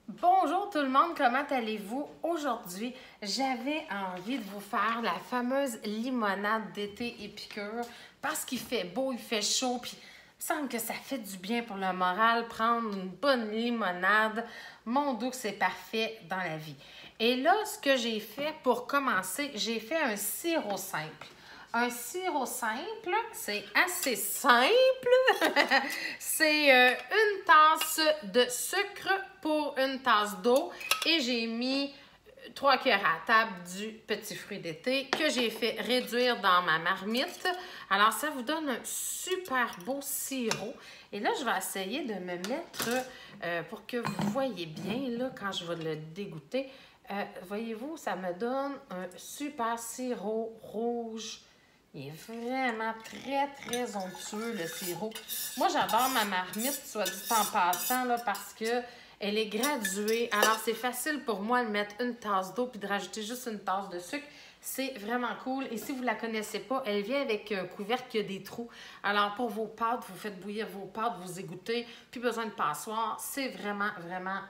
Bonjour tout le monde, comment allez-vous? Aujourd'hui, j'avais envie de vous faire la fameuse limonade d'été épicure parce qu'il fait beau, il fait chaud, puis il me semble que ça fait du bien pour le moral, prendre une bonne limonade. Mon Dieu, c'est parfait dans la vie. Et là, ce que j'ai fait pour commencer, j'ai fait un sirop simple. Un sirop simple, c'est assez simple. C'est une tasse de sucre pour une tasse d'eau et j'ai mis 3 cuillères à table du petit fruit d'été que j'ai fait réduire dans ma marmite. Alors, ça vous donne un super beau sirop. Et là, je vais essayer de me mettre, pour que vous voyez bien, là, quand je vais le dégoûter, voyez-vous, ça me donne un super sirop rouge. Il est vraiment très onctueux, le sirop. Moi, j'adore ma marmite, soit dit en passant, là, parce que elle est graduée. Alors, c'est facile pour moi de mettre une tasse d'eau puis de rajouter juste une tasse de sucre. C'est vraiment cool. Et si vous ne la connaissez pas, elle vient avec un couvercle qui a des trous. Alors, pour vos pâtes, vous faites bouillir vos pâtes, vous égouttez, plus besoin de passoire. C'est vraiment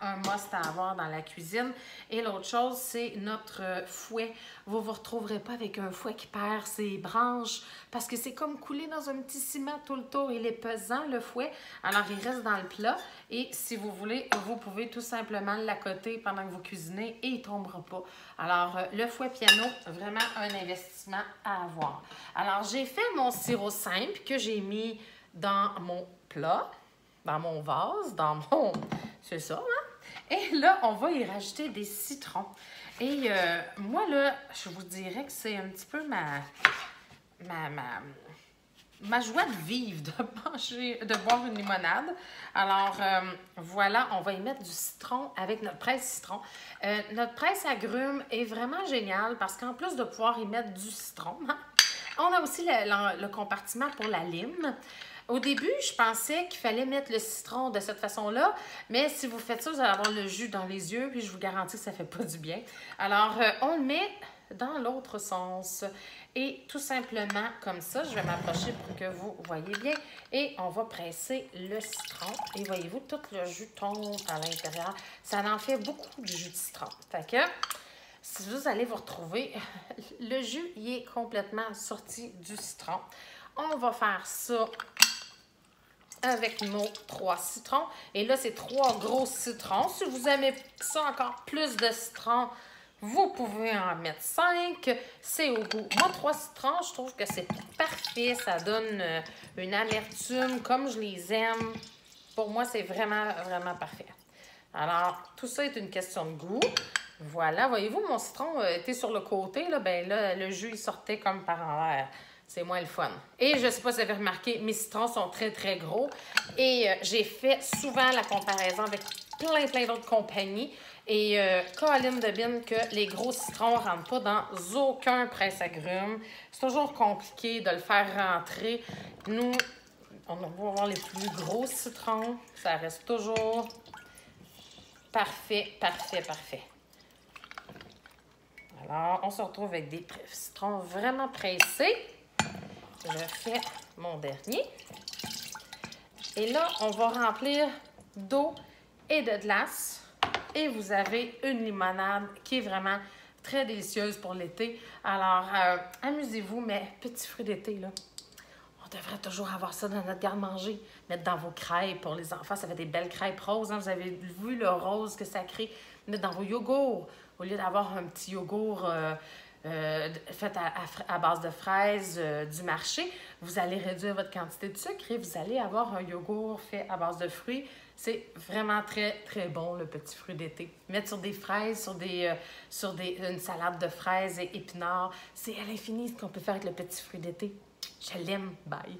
un must à avoir dans la cuisine. Et l'autre chose, c'est notre fouet. Vous ne vous retrouverez pas avec un fouet qui perd ses branches parce que c'est comme coulé dans un petit ciment tout le tour. Il est pesant, le fouet. Alors, il reste dans le plat. Et si vous voulez, vous pouvez tout simplement l'accoter pendant que vous cuisinez et il ne tombera pas. Alors, le fouet piano, vraiment un investissement à avoir. Alors, j'ai fait mon sirop simple que j'ai mis dans mon plat, dans mon vase, dans mon... C'est ça, hein? Et là, on va y rajouter des citrons. Et moi, là, je vous dirais que c'est un petit peu ma joie de vivre de boire une limonade. Alors, voilà, on va y mettre du citron avec notre presse citron. Notre presse agrumes est vraiment géniale parce qu'en plus de pouvoir y mettre du citron, on a aussi le compartiment pour la lime. Au début, je pensais qu'il fallait mettre le citron de cette façon-là, mais si vous faites ça, vous allez avoir le jus dans les yeux, puis je vous garantis que ça ne fait pas du bien. Alors, on le met dans l'autre sens. Et tout simplement comme ça, je vais m'approcher pour que vous voyez bien. Et on va presser le citron. Et voyez-vous, tout le jus tombe à l'intérieur. Ça en fait beaucoup de jus de citron. Fait que, si vous allez vous retrouver, le jus, il est complètement sorti du citron. On va faire ça avec nos 3 citrons. Et là, c'est 3 gros citrons. Si vous aimez ça encore plus de citron, vous pouvez en mettre 5. C'est au goût. Moi, 3 citrons, je trouve que c'est parfait. Ça donne une amertume comme je les aime. Pour moi, c'est vraiment parfait. Alors, tout ça est une question de goût. Voilà, voyez-vous, mon citron était sur le côté. Là, ben là, le jus, il sortait comme par en l'air. C'est moins le fun. Et je ne sais pas si vous avez remarqué, mes citrons sont très gros. Et j'ai fait souvent la comparaison avec plein d'autres compagnies. Et Colline de Bin que les gros citrons ne rentrent pas dans aucun presse-agrumes. C'est toujours compliqué de le faire rentrer. Nous, on va avoir les plus gros citrons. Ça reste toujours parfait. Alors, on se retrouve avec des citrons vraiment pressés. Je fais mon dernier. Et là, on va remplir d'eau et de glace. Et vous avez une limonade qui est vraiment très délicieuse pour l'été. Alors, amusez-vous, mais petits fruits d'été, là, on devrait toujours avoir ça dans notre garde-manger. Mettre dans vos crêpes pour les enfants. Ça fait des belles crêpes roses. Hein? Vous avez vu le rose que ça crée. Mettre dans vos yogourts. Au lieu d'avoir un petit yogourt fait à base de fraises du marché, vous allez réduire votre quantité de sucre et vous allez avoir un yogourt fait à base de fruits. C'est vraiment très bon, le petit fruit d'été. Mettre sur des fraises, sur une salade de fraises et épinards. C'est à l'infini ce qu'on peut faire avec le petit fruit d'été. Je l'aime. Bye!